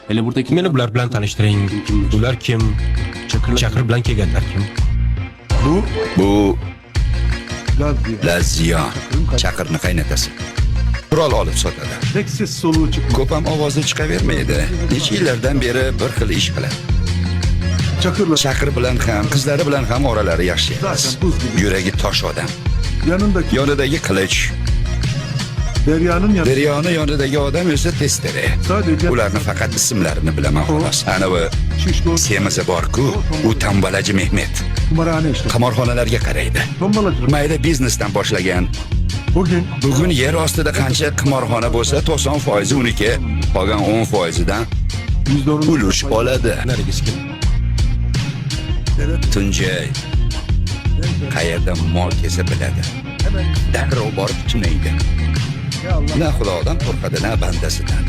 Hele buradaki Meni bular bilan tanishtiring. Ular kim? Chaqir bilan kelganlar kim? Bu Laziyon, Chaqirni qaynatasi. Qurol olib sotadi. Tek ses soluğu çıkmıyor. Ko'p ham ovozi chiqavermaydi. Necha yillardan beri bir xil ish qiladi. Çakırla Chaqir bilan ham, qizlari bilan ham oralari yaxshi emas. zaten buz gibi. Yuragi tosh odam. Yanındaki Yonidagi qilich, Derya'nın yanı Deryoni yonidagi odam esa testeri. sadece Ularni faqat ismlarini bilaman xolos. Ana bu Şişko semizi bor-ku, u tambalachi Mehmet. kumarhane işte. Qimorxonalarga qaraydi. Tombalacı. Mayda biznesdan boshlagan. Bugün Bugun yer ostida qancha qimorxona bo'lsa, 90% uniki, qolgan 10%dan %10'unu ulush oladi. Narigisi kim? Tunjay qayerda mol kelsa biladi. Darrov borib tunaydi. Na xudodan qo'rqadi, na bandasidan.